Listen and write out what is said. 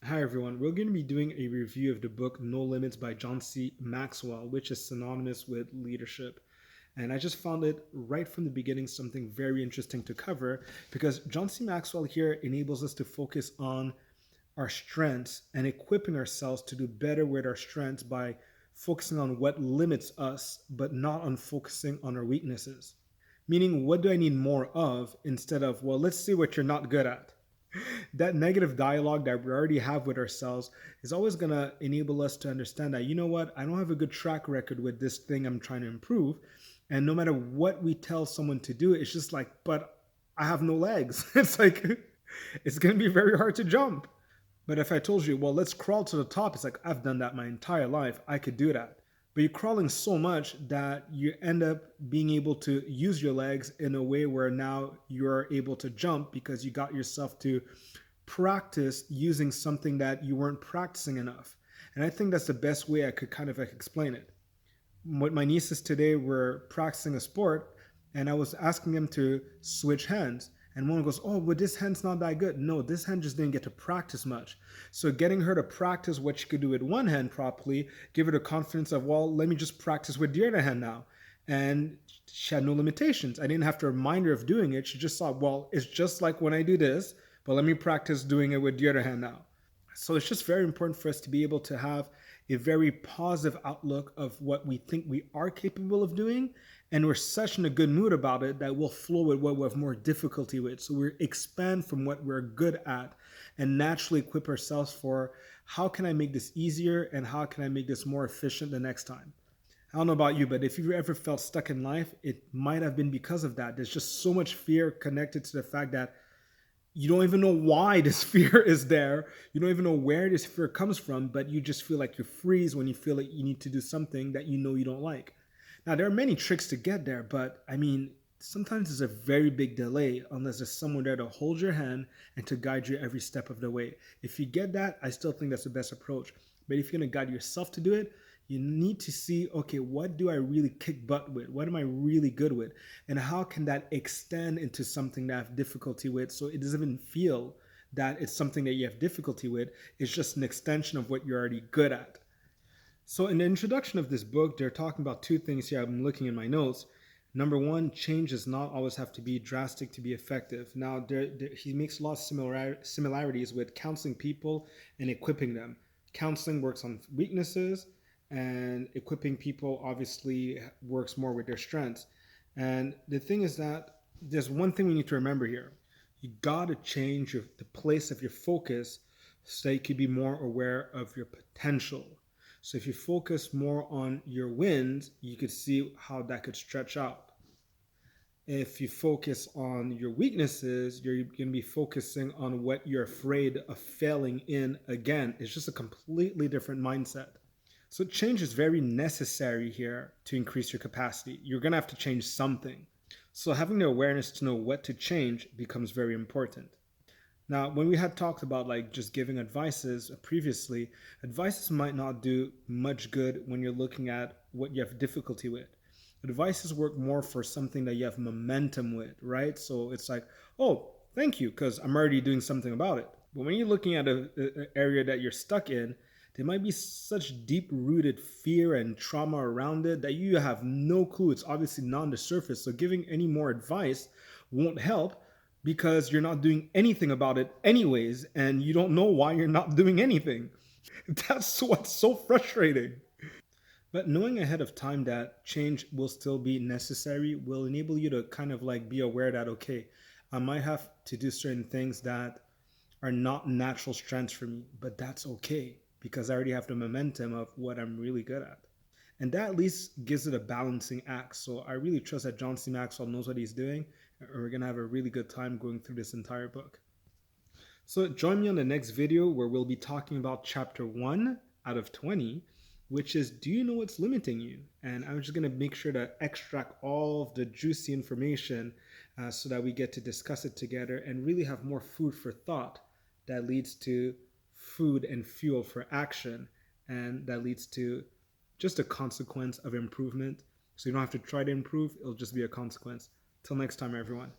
Hi everyone, we're going to be doing a review of the book No Limits by John C. Maxwell, which is synonymous with leadership. And I just found it right from the beginning something very interesting to cover because John C. Maxwell here enables us to focus on our strengths and equipping ourselves to do better with our strengths by focusing on what limits us, but not on focusing on our weaknesses. Meaning, what do I need more of instead of, well, let's see what you're not good at. That negative dialogue that we already have with ourselves is always going to enable us to understand that, you know what, I don't have a good track record with this thing I'm trying to improve. And no matter what we tell someone to do, it's just like, but I have no legs. It's like, it's going to be very hard to jump. But if I told you, well, let's crawl to the top, it's like, I've done that my entire life. I could do that. But you're crawling so much that you end up being able to use your legs in a way where now you're able to jump because you got yourself to practice using something that you weren't practicing enough. And I think that's the best way I could kind of explain it. With my nieces today, were practicing a sport, and I was asking them to switch hands. And one goes, oh, but this hand's not that good. No, this hand just didn't get to practice much. So getting her to practice what she could do with one hand properly, give her the confidence of, well, let me just practice with the other hand now. And she had no limitations. I didn't have to remind her of doing it. She just thought, well, it's just like when I do this, but let me practice doing it with the other hand now. So it's just very important for us to be able to have a very positive outlook of what we think we are capable of doing. And we're such in a good mood about it that we'll flow with what we have more difficulty with. So we expand from what we're good at and naturally equip ourselves for how can I make this easier and how can I make this more efficient the next time. I don't know about you, but if you've ever felt stuck in life, it might have been because of that. There's just so much fear connected to the fact that you don't even know why this fear is there. You don't even know where this fear comes from, but you just feel like you freeze when you feel like you need to do something that you know you don't like. Now, there are many tricks to get there, but I mean, sometimes there's a very big delay unless there's someone there to hold your hand and to guide you every step of the way. If you get that, I still think that's the best approach. But if you're going to guide yourself to do it, you need to see, okay, what do I really kick butt with? What am I really good with? And how can that extend into something that I have difficulty with so it doesn't even feel that it's something that you have difficulty with. It's just an extension of what you're already good at. So in the introduction of this book, they're talking about two things here. I'm looking in my notes. Number one, change does not always have to be drastic to be effective. Now, he makes a lot of similarities with counseling people and equipping them. Counseling works on weaknesses, and equipping people obviously works more with their strengths. And the thing is that there's one thing we need to remember here. You got to change the place of your focus so that you can be more aware of your potential. So if you focus more on your wins, you could see how that could stretch out. If you focus on your weaknesses, you're going to be focusing on what you're afraid of failing in again. It's just a completely different mindset. So change is very necessary here to increase your capacity. You're going to have to change something. So having the awareness to know what to change becomes very important. Now, when we had talked about like just giving advices previously, advices might not do much good when you're looking at what you have difficulty with. Advices work more for something that you have momentum with, right? So it's like, oh, thank you, because I'm already doing something about it. But when you're looking at an area that you're stuck in, there might be such deep rooted fear and trauma around it that you have no clue. It's obviously not on the surface. So giving any more advice won't help because you're not doing anything about it anyways, and you don't know why you're not doing anything. That's what's so frustrating. But knowing ahead of time that change will still be necessary will enable you to kind of like be aware that, okay, I might have to do certain things that are not natural strengths for me, but that's okay because I already have the momentum of what I'm really good at. And that at least gives it a balancing act. So I really trust that John C. Maxwell knows what he's doing, and we're going to have a really good time going through this entire book. So join me on the next video where we'll be talking about chapter 1 out of 20, which is, do you know what's limiting you? And I'm just going to make sure to extract all of the juicy information so that we get to discuss it together and really have more food for thought that leads to food and fuel for action, and that leads to just a consequence of improvement. So you don't have to try to improve, it'll just be a consequence. Till next time, everyone.